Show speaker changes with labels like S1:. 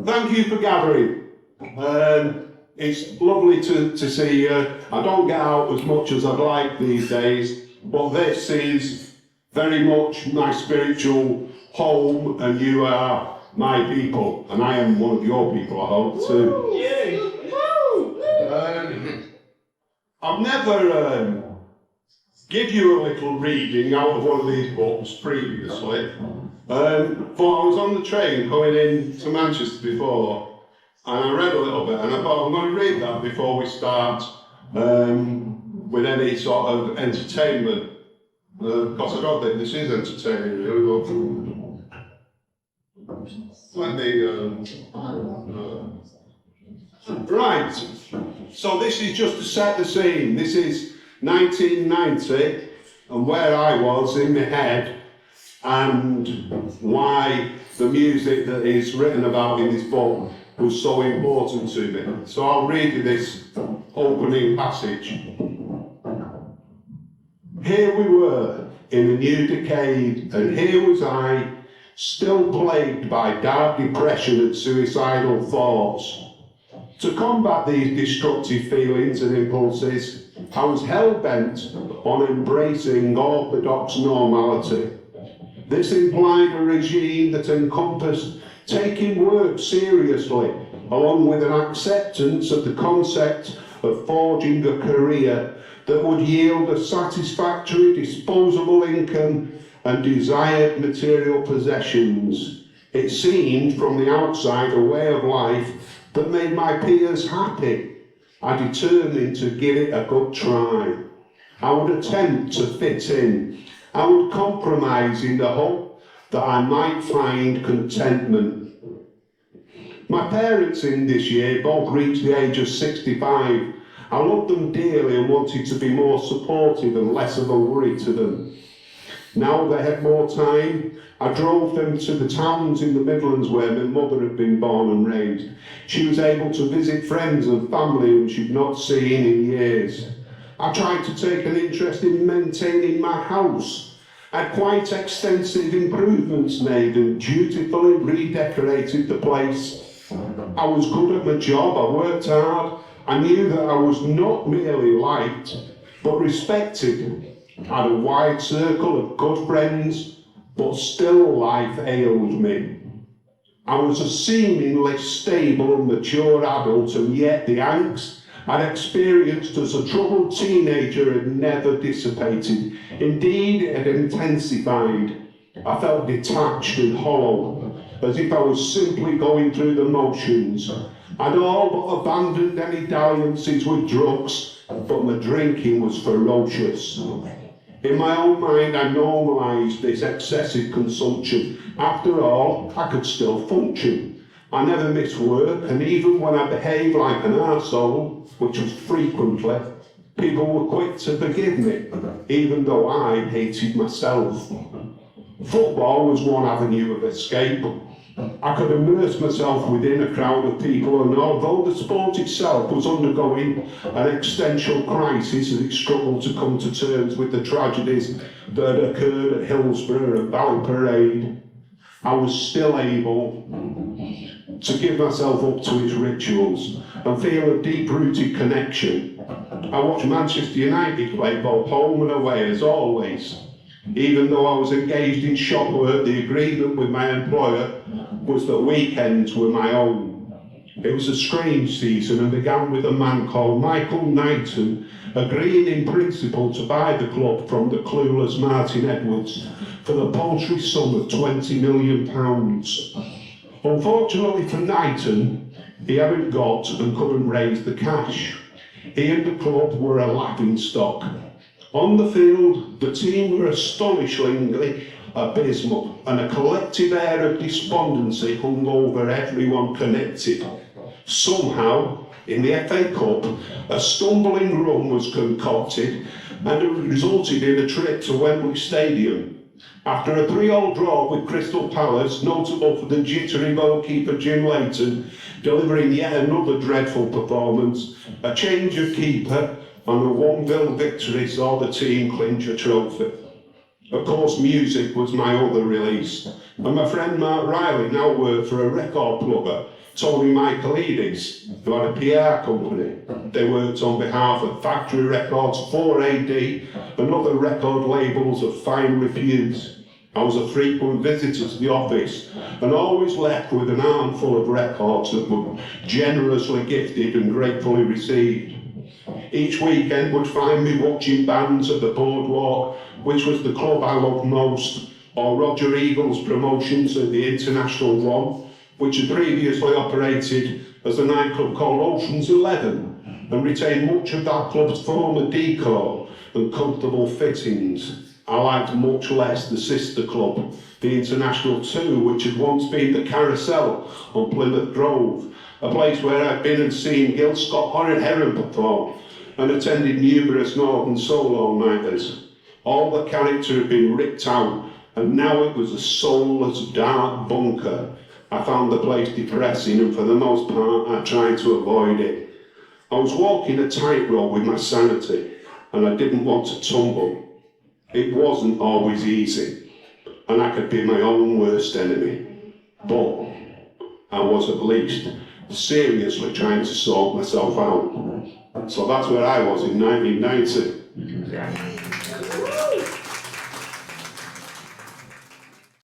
S1: Thank you for gathering. It's lovely to see you. I don't get out as much as I'd like these days, but this is very much my spiritual home, and you are my people, and I am one of your people, I hope, too. I've never give you a little reading out of one of these books previously, but I was on the train going into Manchester before, and I read a little bit, and I thought I'm going to read that before we start with any sort of entertainment, because I don't think this is entertaining, really. Let me, right, so this is just to set the scene. This is 1990, and where I was in my head, and why the music that is written about in this book was so important to me. So I'll read you this opening passage. Here we were in a new decade, and here was I, still plagued by dark depression and suicidal thoughts. To combat these destructive feelings and impulses, I was hell-bent on embracing orthodox normality. This implied a regime that encompassed taking work seriously, along with an acceptance of the concept of forging a career that would yield a satisfactory disposable income and desired material possessions. It seemed from the outside a way of life that made my peers happy. I determined to give it a good try. I would attempt to fit in. I would compromise in the hope that I might find contentment. My parents in this year both reached the age of 65. I loved them dearly and wanted to be more supportive and less of a worry to them. Now they had more time, I drove them to the towns in the Midlands where my mother had been born and raised. She was able to visit friends and family whom she'd not seen in years. I tried to take an interest in maintaining my house. I had quite extensive improvements made and dutifully redecorated the place. I was good at my job, I worked hard. I knew that I was not merely liked, but respected. I had a wide circle of good friends, but still life ailed me. I was a seemingly stable and mature adult, and yet the angst I'd experienced as a troubled teenager had never dissipated. Indeed, it had intensified. I felt detached and hollow, as if I was simply going through the motions. I'd all but abandoned any dalliances with drugs, but my drinking was ferocious. In my own mind, I normalised this excessive consumption. After all, I could still function. I never missed work, and even when I behaved like an arsehole, which was frequently, people were quick to forgive me, even though I hated myself. Football was one avenue of escape. I could immerse myself within a crowd of people, and although the sport itself was undergoing an existential crisis as it struggled to come to terms with the tragedies that had occurred at Hillsborough and Ballyparade, I was still able to give myself up to its rituals and feel a deep-rooted connection. I watched Manchester United play both home and away as always. Even though I was engaged in shop work, the agreement with my employer was that weekends were my own. It was a strange season and began with a man called Michael Knighton agreeing in principle to buy the club from the clueless Martin Edwards for the paltry sum of £20 million. Unfortunately for Knighton, he hadn't got and couldn't raise the cash. He and the club were a laughing stock. On the field, the team were astonishingly abysmal, and a collective air of despondency hung over everyone connected. Somehow, in the FA Cup, a stumbling run was concocted, and it resulted in a trip to Wembley Stadium. After a 3-3 draw with Crystal Palace, notable for the jittery goalkeeper Jim Leighton delivering yet another dreadful performance, a change of keeper, and a 1-0 victory saw the team clinch a trophy. Of course, music was my other release. And my friend Mark Riley now worked for a record plugger, Tony Michaelides, who had a PR company. They worked on behalf of Factory Records, 4AD, and other record labels of fine repute. I was a frequent visitor to the office and always left with an armful of records that were generously gifted and gratefully received. Each weekend would find me watching bands at the Boardwalk, which was the club I loved most, or Roger Eagle's promotions at the International One, which had previously operated as a nightclub called Ocean's 11 and retained much of that club's former decor and comfortable fittings. I liked much less the sister club, the International 2, which had once been the Carousel on Plymouth Grove, a place where I'd been and seen Gil Scott-Heron perform and attended numerous Northern Soul all-nighters. All the character had been ripped out, and now it was a soulless, dark bunker. I found the place depressing, and for the most part, I tried to avoid it. I was walking a tightrope with my sanity, and I didn't want to tumble. It wasn't always easy, and I could be my own worst enemy. But I was at least seriously trying to sort myself out. So that's where I was in 1990.